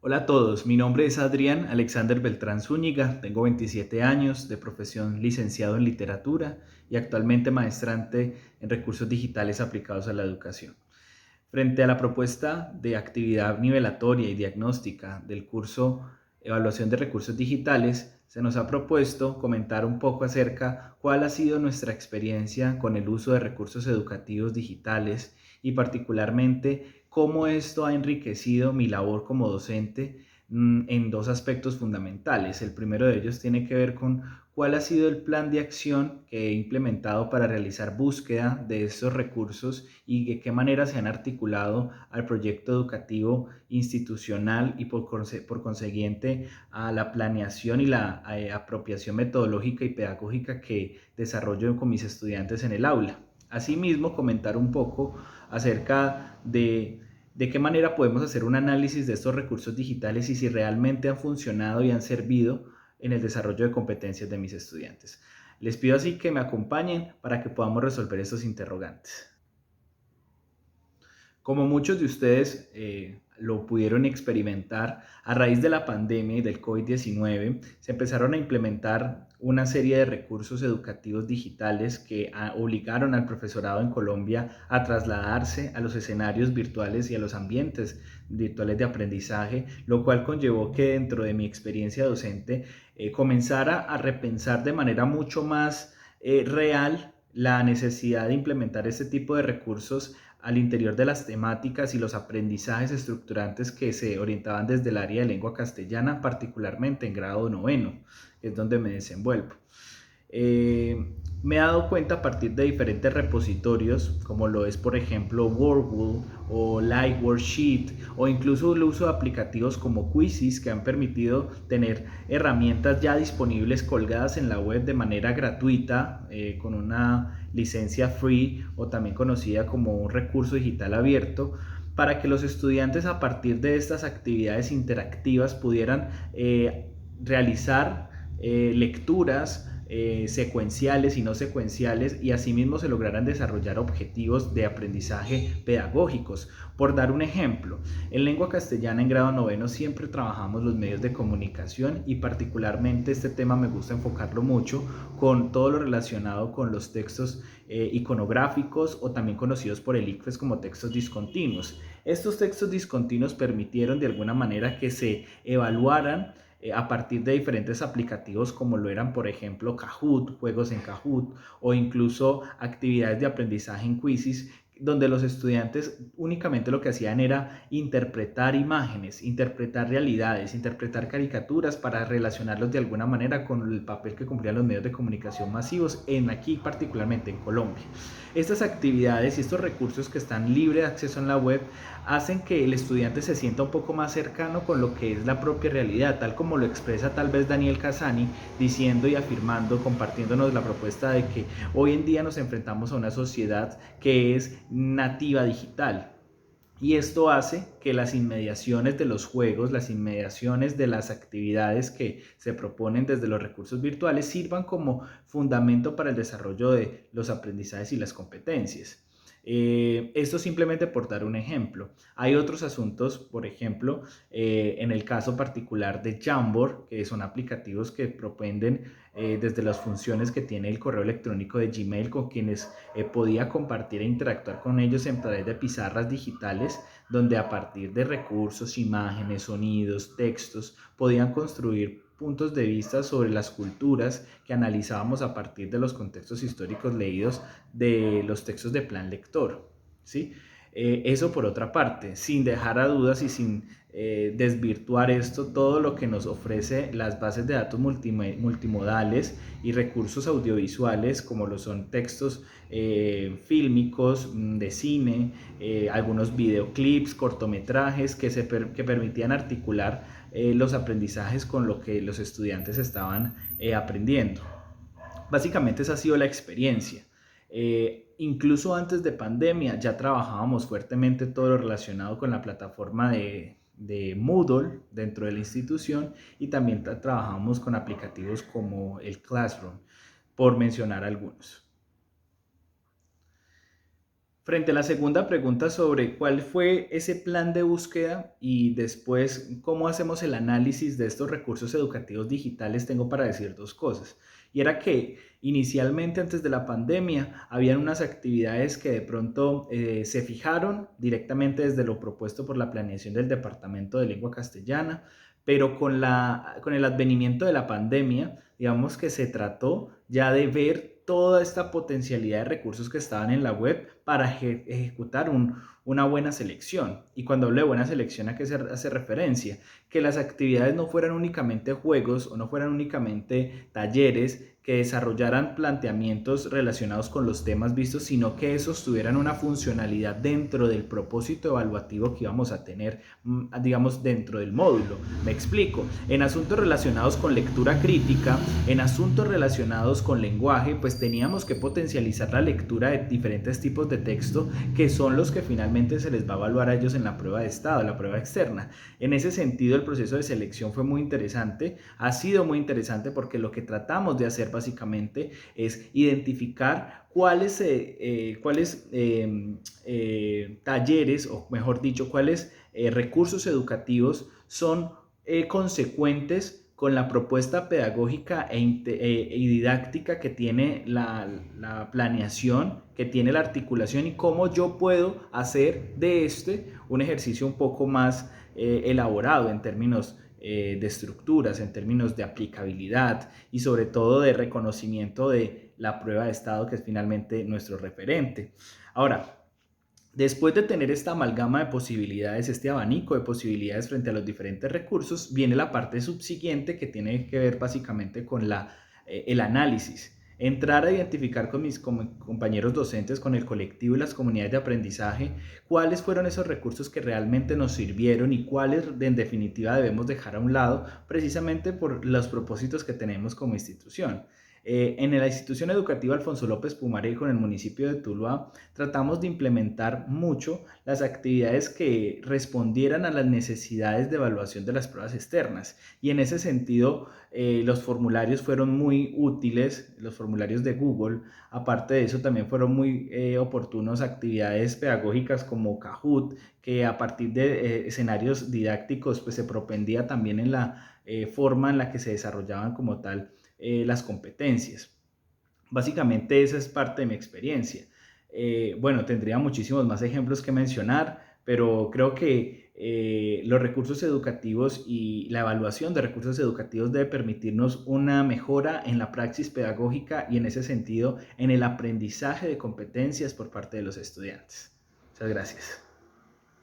Hola a todos, mi nombre es Adrián Alexander Beltrán Zúñiga, tengo 27 años, de profesión licenciado en literatura y actualmente maestrante en recursos digitales aplicados a la educación. Frente a la propuesta de actividad nivelatoria y diagnóstica del curso Evaluación de Recursos Digitales, se nos ha propuesto comentar un poco acerca cuál ha sido nuestra experiencia con el uso de recursos educativos digitales y particularmente cómo esto ha enriquecido mi labor como docente en dos aspectos fundamentales. El primero de ellos tiene que ver con cuál ha sido el plan de acción que he implementado para realizar búsqueda de estos recursos y de qué manera se han articulado al proyecto educativo institucional y por consiguiente a la planeación y la apropiación metodológica y pedagógica que desarrollo con mis estudiantes en el aula. Asimismo, comentar un poco acerca de qué manera podemos hacer un análisis de estos recursos digitales y si realmente han funcionado y han servido en el desarrollo de competencias de mis estudiantes. Les pido así que me acompañen para que podamos resolver estos interrogantes. Como muchos de ustedes lo pudieron experimentar, a raíz de la pandemia y del COVID-19, se empezaron a implementar una serie de recursos educativos digitales que obligaron al profesorado en Colombia a trasladarse a los escenarios virtuales y a los ambientes virtuales de aprendizaje, lo cual conllevó que dentro de mi experiencia docente comenzara a repensar de manera mucho más real la necesidad de implementar este tipo de recursos al interior de las temáticas y los aprendizajes estructurantes que se orientaban desde el área de lengua castellana, particularmente en grado noveno, que es donde me desenvuelvo. Me he dado cuenta a partir de diferentes repositorios, como lo es por ejemplo Wordle o Light Worksheet, o incluso el uso de aplicativos como Quizzes que han permitido tener herramientas ya disponibles colgadas en la web de manera gratuita, con una licencia free o también conocida como un recurso digital abierto, para que los estudiantes a partir de estas actividades interactivas pudieran realizar lecturas secuenciales y no secuenciales y asimismo se lograran desarrollar objetivos de aprendizaje pedagógicos. Por dar un ejemplo, en lengua castellana en grado noveno siempre trabajamos los medios de comunicación y particularmente este tema me gusta enfocarlo mucho con todo lo relacionado con los textos iconográficos o también conocidos por el ICFES como textos discontinuos. Estos textos discontinuos permitieron de alguna manera que se evaluaran a partir de diferentes aplicativos como lo eran por ejemplo Kahoot, juegos en Kahoot o incluso actividades de aprendizaje en Quizzes, donde los estudiantes únicamente lo que hacían era interpretar imágenes, interpretar realidades, interpretar caricaturas para relacionarlos de alguna manera con el papel que cumplían los medios de comunicación masivos aquí particularmente en Colombia. Estas actividades y estos recursos que están libre de acceso en la web hacen que el estudiante se sienta un poco más cercano con lo que es la propia realidad, tal como lo expresa tal vez Daniel Casani, diciendo y afirmando, compartiéndonos la propuesta de que hoy en día nos enfrentamos a una sociedad que es nativa digital. Y esto hace que las inmediaciones de los juegos, las inmediaciones de las actividades que se proponen desde los recursos virtuales sirvan como fundamento para el desarrollo de los aprendizajes y las competencias. Esto simplemente por dar un ejemplo. Hay otros asuntos, por ejemplo, en el caso particular de Jamboard, que son aplicativos que propenden desde las funciones que tiene el correo electrónico de Gmail, con quienes podía compartir e interactuar con ellos en través de pizarras digitales, donde a partir de recursos, imágenes, sonidos, textos, podían construir puntos de vista sobre las culturas que analizábamos a partir de los contextos históricos leídos de los textos de plan lector, ¿sí? Eso por otra parte, sin dejar a dudas y sin desvirtuar esto, todo lo que nos ofrece las bases de datos multimodales y recursos audiovisuales como lo son textos fílmicos, de cine, algunos videoclips, cortometrajes que permitían articular los aprendizajes con lo que los estudiantes estaban aprendiendo. Básicamente esa ha sido la experiencia. Incluso antes de pandemia ya trabajábamos fuertemente todo lo relacionado con la plataforma de Moodle dentro de la institución y también trabajamos con aplicativos como el Classroom, por mencionar algunos. Frente a la segunda pregunta sobre cuál fue ese plan de búsqueda y después cómo hacemos el análisis de estos recursos educativos digitales, tengo para decir dos cosas. Y era que inicialmente antes de la pandemia habían unas actividades que de pronto se fijaron directamente desde lo propuesto por la planeación del Departamento de Lengua Castellana, pero con el advenimiento de la pandemia, digamos que se trató ya de ver toda esta potencialidad de recursos que estaban en la web para ejecutar una buena selección. Y cuando hablo de buena selección, ¿a qué se hace referencia? Que las actividades no fueran únicamente juegos o no fueran únicamente talleres que desarrollaran planteamientos relacionados con los temas vistos, sino que esos tuvieran una funcionalidad dentro del propósito evaluativo que íbamos a tener, digamos, dentro del módulo. Me explico. En asuntos relacionados con lectura crítica, en asuntos relacionados con lenguaje, pues teníamos que potencializar la lectura de diferentes tipos de texto que son los que finalmente se les va a evaluar a ellos en la prueba de estado, la prueba externa. En ese sentido, el proceso de selección fue muy interesante, ha sido muy interesante porque lo que tratamos de hacer básicamente es identificar cuáles talleres, o mejor dicho, cuáles recursos educativos son consecuentes con la propuesta pedagógica y didáctica que tiene la planeación, que tiene la articulación, y cómo yo puedo hacer de este un ejercicio un poco más elaborado en términos de estructuras, en términos de aplicabilidad y sobre todo de reconocimiento de la prueba de estado, que es finalmente nuestro referente. Ahora, después de tener esta amalgama de posibilidades, este abanico de posibilidades frente a los diferentes recursos, viene la parte subsiguiente que tiene que ver básicamente con el análisis. Entrar a identificar con mis compañeros docentes, con el colectivo y las comunidades de aprendizaje, cuáles fueron esos recursos que realmente nos sirvieron y cuáles en definitiva debemos dejar a un lado precisamente por los propósitos que tenemos como institución. En la institución educativa Alfonso López Pumarejo, en el municipio de Tuluá, tratamos de implementar mucho las actividades que respondieran a las necesidades de evaluación de las pruebas externas. Y en ese sentido, los formularios fueron muy útiles, los formularios de Google. Aparte de eso, también fueron muy oportunos actividades pedagógicas como Kahoot, que a partir de escenarios didácticos pues, se propendía también en la forma en la que se desarrollaban como tal las competencias. Básicamente esa es parte de mi experiencia. Bueno, tendría muchísimos más ejemplos que mencionar, pero creo que los recursos educativos y la evaluación de recursos educativos debe permitirnos una mejora en la praxis pedagógica y en ese sentido en el aprendizaje de competencias por parte de los estudiantes. Muchas gracias.